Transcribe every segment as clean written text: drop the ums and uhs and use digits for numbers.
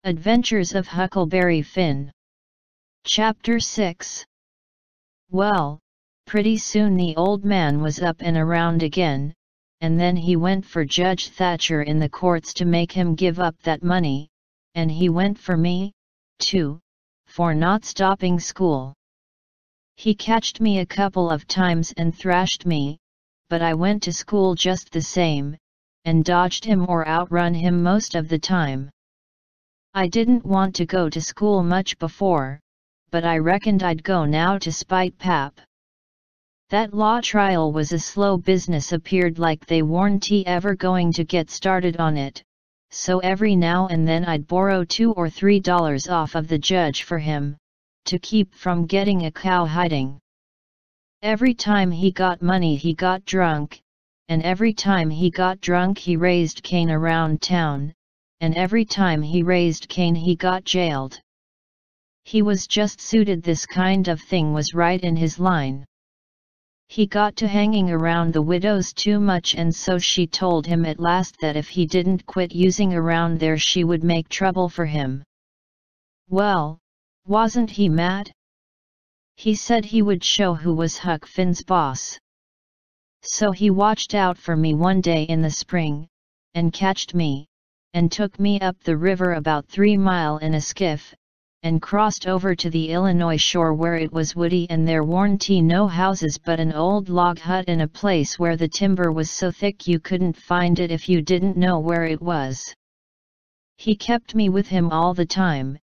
Adventures of Huckleberry Finn. Chapter 6. Well, pretty soon the old man was up and around again, and then he went for Judge Thatcher in the courts to make him give up that money, and he went for me, too, for not stopping school. He catched me a couple of times and thrashed me, but I went to school just the same, and dodged him or outrun him most of the time. I didn't want to go to school much before, but I reckoned I'd go now to spite Pap. That law trial was a slow business, appeared like they weren't ever going to get started on it, so every now and then I'd borrow $2 or $3 off of the judge for him, to keep from getting a cow hiding. Every time he got money he got drunk, and every time he got drunk he raised Cain around town, and every time he raised Cain he got jailed. He was just suited, this kind of thing was right in his line. He got to hanging around the widows too much, and so she told him at last that if he didn't quit using around there she would make trouble for him. Well, wasn't he mad? He said he would show who was Huck Finn's boss. So he watched out for me one day in the spring, and catched me, and took me up the river about 3 miles in a skiff, and crossed over to the Illinois shore where it was woody and there weren't no houses but an old log hut in a place where the timber was so thick you couldn't find it if you didn't know where it was. He kept me with him all the time,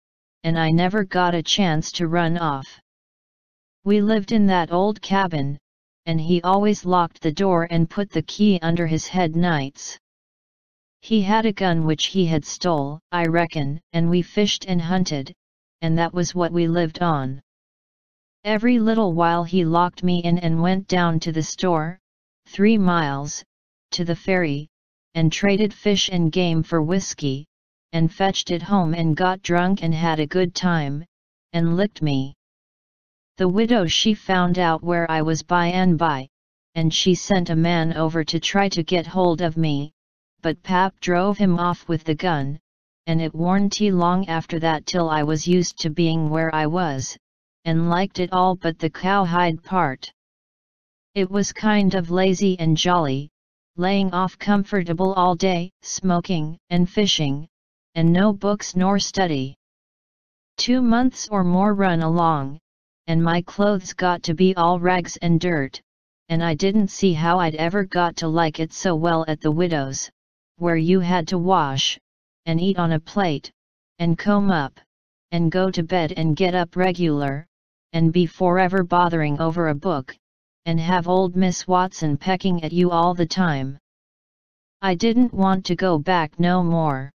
and I never got a chance to run off. We lived in that old cabin, and he always locked the door and put the key under his head nights. He had a gun which he had stole, I reckon, and we fished and hunted, and that was what we lived on. Every little while he locked me in and went down to the store, 3 miles, to the ferry, and traded fish and game for whiskey, and fetched it home and got drunk and had a good time, and licked me. The widow, she found out where I was by and by, and she sent a man over to try to get hold of me, but Pap drove him off with the gun, and it warn't long after that till I was used to being where I was, and liked it all but the cowhide part. It was kind of lazy and jolly, laying off comfortable all day, smoking and fishing, and no books nor study. 2 months or more run along, and my clothes got to be all rags and dirt, and I didn't see how I'd ever got to like it so well at the widow's, where you had to wash, and eat on a plate, and comb up, and go to bed and get up regular, and be forever bothering over a book, and have old Miss Watson pecking at you all the time. I didn't want to go back no more.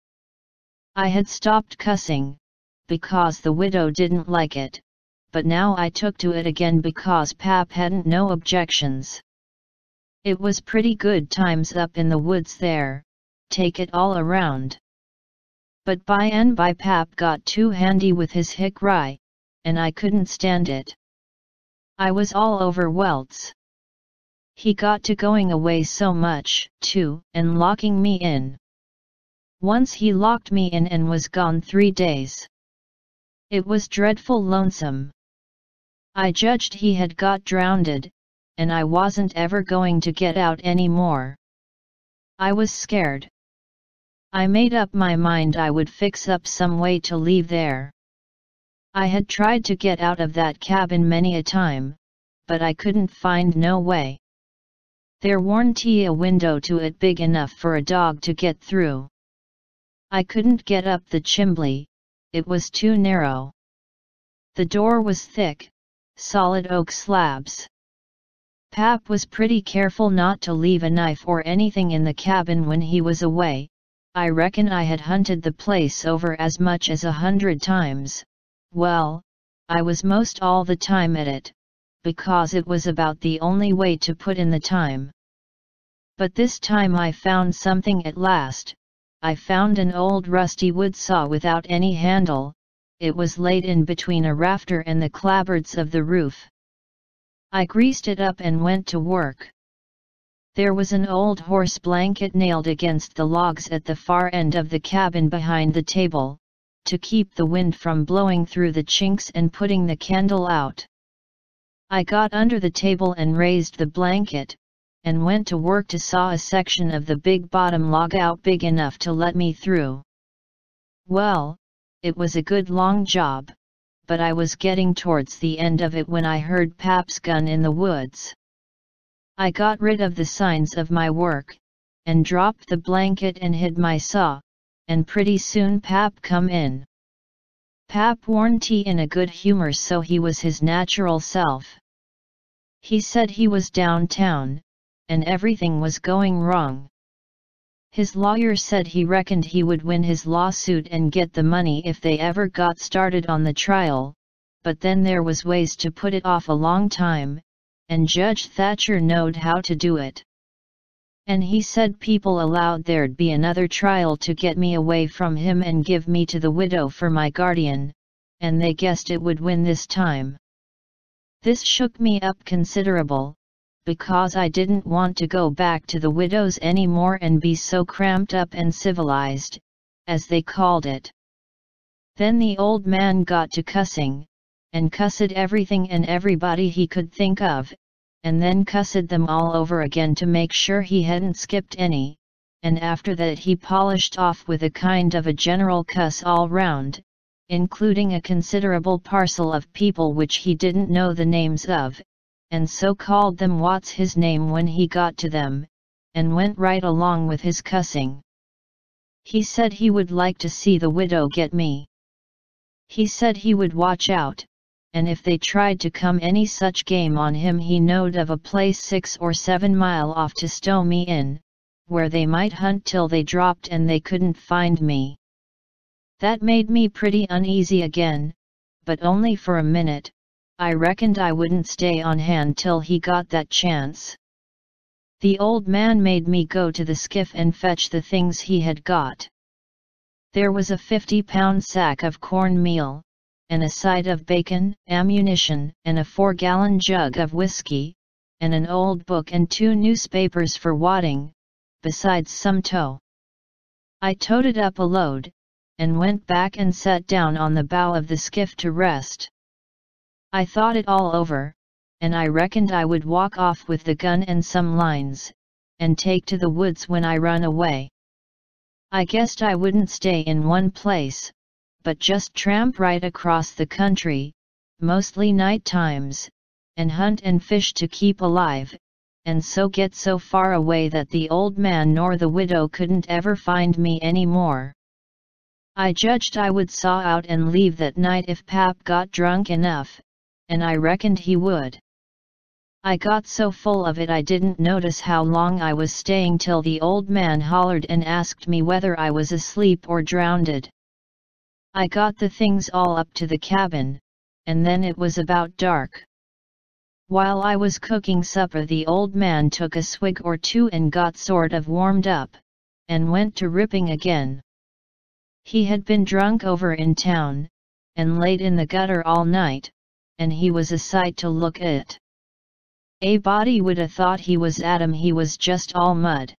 I had stopped cussing, because the widow didn't like it, but now I took to it again because Pap hadn't no objections. It was pretty good times up in the woods there, take it all around. But by and by Pap got too handy with his hick rye, and I couldn't stand it. I was all over welts. He got to going away so much, too, and locking me in. Once he locked me in and was gone 3 days. It was dreadful lonesome. I judged he had got drowned, and I wasn't ever going to get out any more. I was scared. I made up my mind I would fix up some way to leave there. I had tried to get out of that cabin many a time, but I couldn't find no way. There weren't a window to it big enough for a dog to get through. I couldn't get up the chimbley, it was too narrow. The door was thick, solid oak slabs. Pap was pretty careful not to leave a knife or anything in the cabin when he was away. I reckon I had hunted the place over as much as 100 times. Well, I was most all the time at it, because it was about the only way to put in the time. But this time I found something at last. I found an old rusty wood saw without any handle. It was laid in between a rafter and the clapboards of the roof. I greased it up and went to work. There was an old horse blanket nailed against the logs at the far end of the cabin behind the table, to keep the wind from blowing through the chinks and putting the candle out. I got under the table and raised the blanket, and went to work to saw a section of the big bottom log out big enough to let me through. Well, it was a good long job, but I was getting towards the end of it when I heard Pap's gun in the woods. I got rid of the signs of my work, and dropped the blanket and hid my saw, and pretty soon Pap come in. Pap warn't he in a good humor, so he was his natural self. He said he was downtown, and everything was going wrong. His lawyer said he reckoned he would win his lawsuit and get the money if they ever got started on the trial, but then there was ways to put it off a long time, and Judge Thatcher knowed how to do it. And he said people allowed there'd be another trial to get me away from him and give me to the widow for my guardian, and they guessed it would win this time. This shook me up considerable, because I didn't want to go back to the widow's anymore and be so cramped up and civilized, as they called it. Then the old man got to cussing, and cussed everything and everybody he could think of, and then cussed them all over again to make sure he hadn't skipped any, and after that he polished off with a kind of a general cuss all round, including a considerable parcel of people which he didn't know the names of, and so called them what's his name when he got to them, and went right along with his cussing. He said he would like to see the widow get me. He said he would watch out, and if they tried to come any such game on him he knowed of a place 6 or 7 mile off to stow me in, where they might hunt till they dropped and they couldn't find me. That made me pretty uneasy again, but only for a minute. I reckoned I wouldn't stay on hand till he got that chance. The old man made me go to the skiff and fetch the things he had got. There was a 50-pound sack of cornmeal, and a side of bacon, ammunition, and a 4-gallon jug of whiskey, and an old book and 2 newspapers for wadding, besides some tow. I toted up a load, and went back and sat down on the bow of the skiff to rest. I thought it all over, and I reckoned I would walk off with the gun and some lines, and take to the woods when I run away. I guessed I wouldn't stay in one place, but just tramp right across the country, mostly night times, and hunt and fish to keep alive, and so get so far away that the old man nor the widow couldn't ever find me any more. I judged I would saw out and leave that night if Pap got drunk enough, and I reckoned he would. I got so full of it I didn't notice how long I was staying till the old man hollered and asked me whether I was asleep or drowned. I got the things all up to the cabin, and then it was about dark. While I was cooking supper the old man took a swig or two and got sort of warmed up, and went to ripping again. He had been drunk over in town, and laid in the gutter all night, and he was a sight to look at. A body would 'a thought he was Adam, he was just all mud.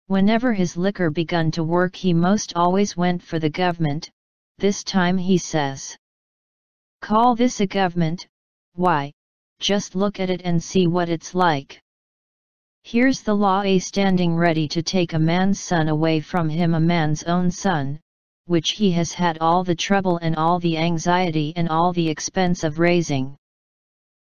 Whenever his liquor begun to work he most always went for the government. This time he says, "Call this a government? Why, just look at it and see what it's like. Here's the law standing ready to take a man's son away from him, a man's own son, which he has had all the trouble and all the anxiety and all the expense of raising.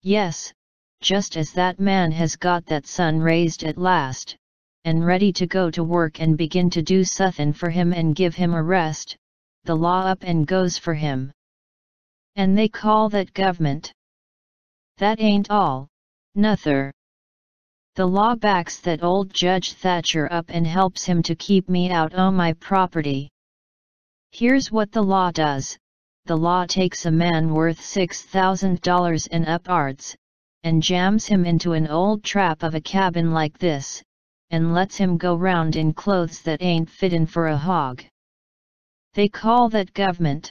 Yes, just as that man has got that son raised at last, and ready to go to work and begin to do suthin for him and give him a rest, the law up and goes for him. And they call that government. That ain't all, nuther. The law backs that old Judge Thatcher up and helps him to keep me out o' my property. Here's what the law does, the law takes a man worth $6,000 and up'ards, and jams him into an old trap of a cabin like this, and lets him go round in clothes that ain't fittin' for a hog. They call that government.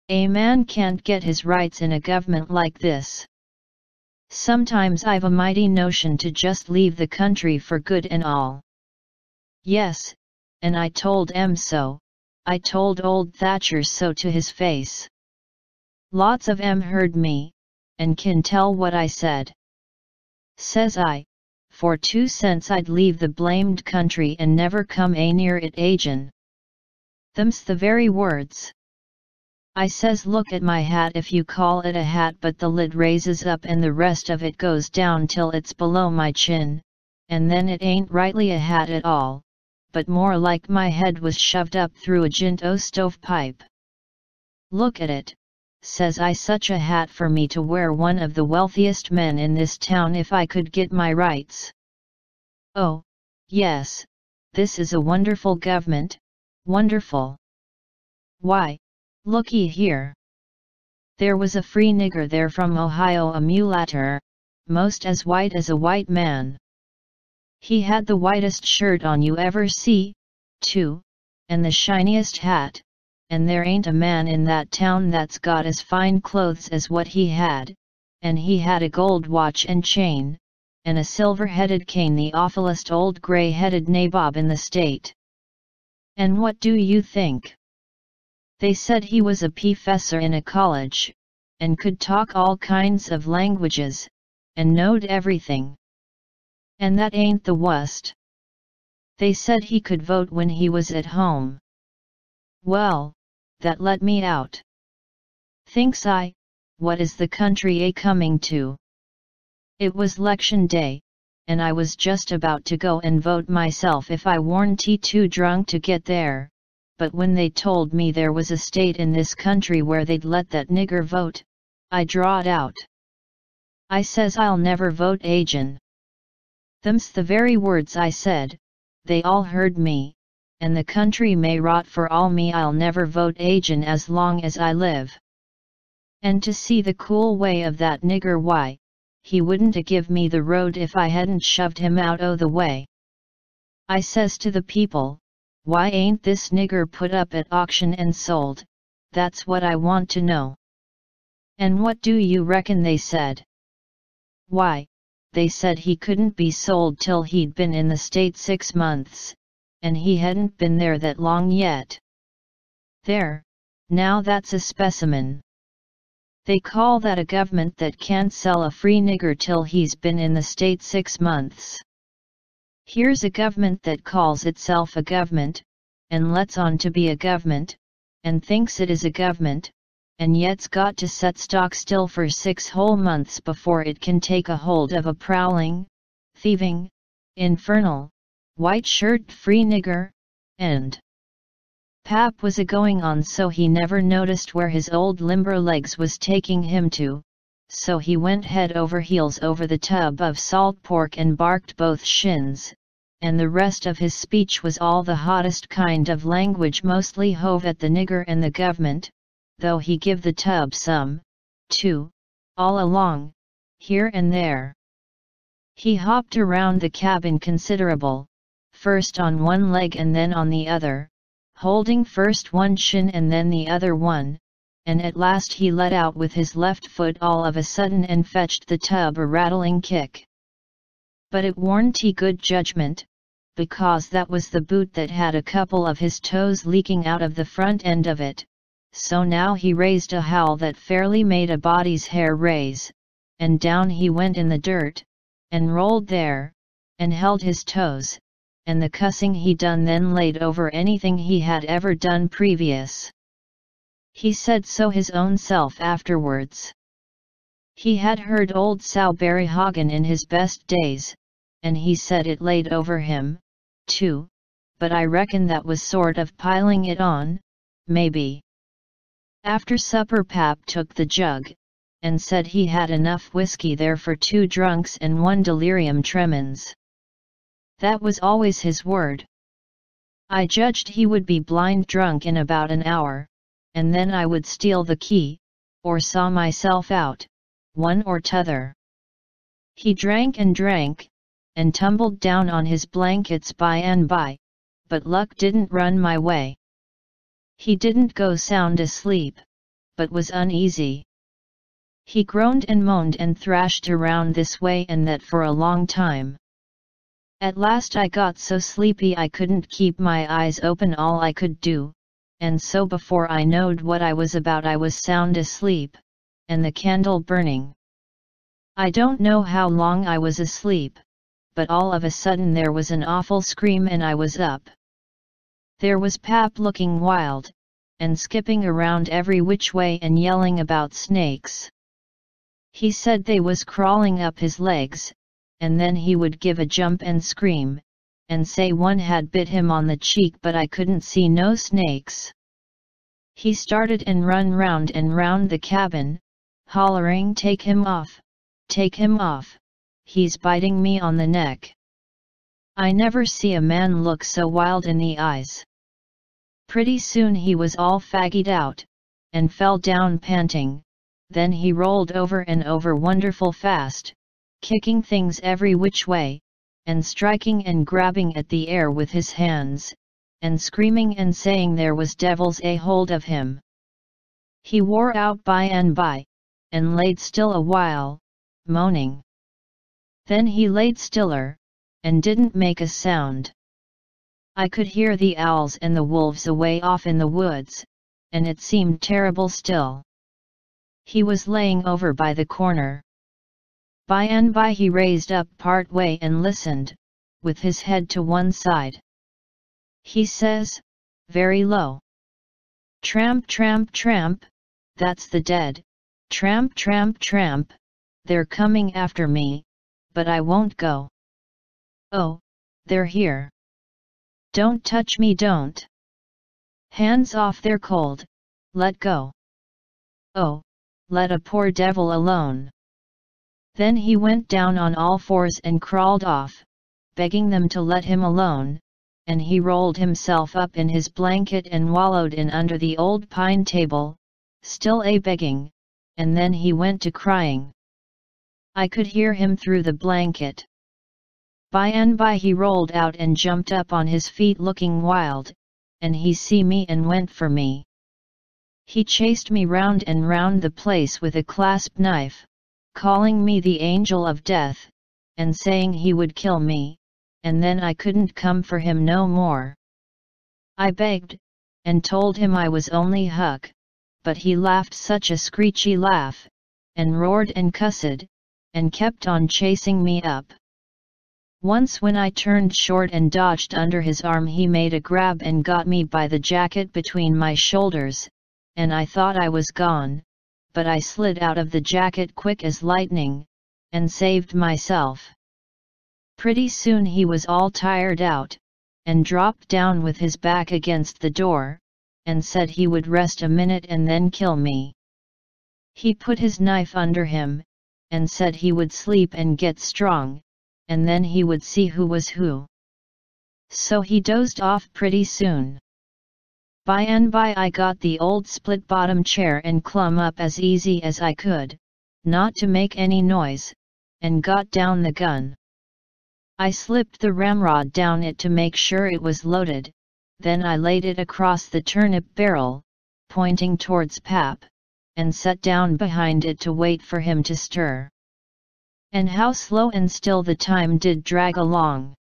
A man can't get his rights in a government like this. Sometimes I've a mighty notion to just leave the country for good and all. Yes, and I told 'em so, I told old Thatcher so to his face. Lots of 'em heard me, and can tell what I said. Says I, for 2 cents I'd leave the blamed country and never come a near it agin. Them's the very words. I says, look at my hat if you call it a hat, but the lid raises up and the rest of it goes down till it's below my chin, and then it ain't rightly a hat at all, but more like my head was shoved up through a jint o' stovepipe. Look at it, says I, such a hat for me to wear, one of the wealthiest men in this town if I could get my rights. Oh, yes, this is a wonderful government, wonderful. Why, looky here. There was a free nigger there from Ohio, a mulatter, most as white as a white man. He had the whitest shirt on you ever see, too, and the shiniest hat, and there ain't a man in that town that's got as fine clothes as what he had, and he had a gold watch and chain, and a silver-headed cane, the awfulest old grey-headed nabob in the state. And what do you think? They said he was a professor in a college, and could talk all kinds of languages, and knowed everything. And that ain't the worst. They said he could vote when he was at home. Well, that let me out. Thinks I, what is the country a coming to? It was 'lection day, and I was just about to go and vote myself if I warn't too drunk to get there. But when they told me there was a state in this country where they'd let that nigger vote, I drawed out. I says, I'll never vote agin. Them's the very words I said. They all heard me, and the country may rot for all me, I'll never vote agin as long as I live. And to see the cool way of that nigger, why, he wouldn't a give me the road if I hadn't shoved him out o' the way. I says to the people, why ain't this nigger put up at auction and sold? That's what I want to know. And what do you reckon they said? Why, they said he couldn't be sold till he'd been in the state 6 months, and he hadn't been there that long yet. There, now that's a specimen. They call that a government that can't sell a free nigger till he's been in the state 6 months. Here's a government that calls itself a government, and lets on to be a government, and thinks it is a government, and yet's got to set stock still for 6 whole months before it can take a hold of a prowling, thieving, infernal, white-shirt free nigger, and Pap was a-going on so he never noticed where his old limber legs was taking him to, so he went head over heels over the tub of salt pork and barked both shins, and the rest of his speech was all the hottest kind of language, mostly hove at the nigger and the government, though he give the tub some, too, all along, here and there. He hopped around the cabin considerable, first on one leg and then on the other, holding first one shin and then the other one, and at last he let out with his left foot all of a sudden and fetched the tub a rattling kick. But it warn't good judgment, because that was the boot that had a couple of his toes leaking out of the front end of it, so now he raised a howl that fairly made a body's hair raise, and down he went in the dirt, and rolled there, and held his toes, and the cussing he done then laid over anything he had ever done previous. He said so his own self afterwards. He had heard old Sowberry Hagen in his best days, and he said it laid over him, too, but I reckon that was sort of piling it on, maybe. After supper Pap took the jug, and said he had enough whiskey there for 2 drunks and 1 delirium tremens. That was always his word. I judged he would be blind drunk in about an hour, and then I would steal the key, or saw myself out, one or t'other. He drank, and tumbled down on his blankets by and by, but luck didn't run my way. He didn't go sound asleep, but was uneasy. He groaned and moaned and thrashed around this way and that for a long time. At last I got so sleepy I couldn't keep my eyes open. All I could do, and so before I knowed what I was about I was sound asleep, and the candle burning. I don't know how long I was asleep, but all of a sudden there was an awful scream and I was up. There was Pap looking wild, and skipping around every which way and yelling about snakes. He said they was crawling up his legs, and then he would give a jump and scream, and say one had bit him on the cheek but I couldn't see no snakes. He started and run round and round the cabin, hollering, "Take him off, take him off, he's biting me on the neck." I never see a man look so wild in the eyes. Pretty soon he was all faggied out, and fell down panting, then he rolled over and over wonderful fast, kicking things every which way, and striking and grabbing at the air with his hands, and screaming and saying there was devils a hold of him. He wore out by and by, and laid still a while, moaning. Then he laid stiller, and didn't make a sound. I could hear the owls and the wolves away off in the woods, and it seemed terrible still. He was laying over by the corner. By and by he raised up part way and listened, with his head to one side. He says, very low, "Tramp, tramp, tramp, that's the dead, tramp, tramp, tramp, they're coming after me, but I won't go. Oh, they're here. Don't touch me, don't. Hands off, they're cold, let go. Oh, let a poor devil alone." Then he went down on all fours and crawled off, begging them to let him alone, and he rolled himself up in his blanket and wallowed in under the old pine table, still a-begging, and then he went to crying. I could hear him through the blanket. By and by he rolled out and jumped up on his feet looking wild, and he see me and went for me. He chased me round and round the place with a clasp knife, calling me the angel of death, and saying he would kill me, and then I couldn't come for him no more. I begged, and told him I was only Huck, but he laughed such a screechy laugh, and roared and cussed, and kept on chasing me up. Once when I turned short and dodged under his arm he made a grab and got me by the jacket between my shoulders, and I thought I was gone, but I slid out of the jacket quick as lightning, and saved myself. Pretty soon he was all tired out, and dropped down with his back against the door, and said he would rest a minute and then kill me. He put his knife under him, and said he would sleep and get strong, and then he would see who was who. So he dozed off pretty soon. By and by I got the old split-bottom chair and clumb up as easy as I could, not to make any noise, and got down the gun. I slipped the ramrod down it to make sure it was loaded, then I laid it across the turnip barrel, pointing towards Pap, and sat down behind it to wait for him to stir. And how slow and still the time did drag along.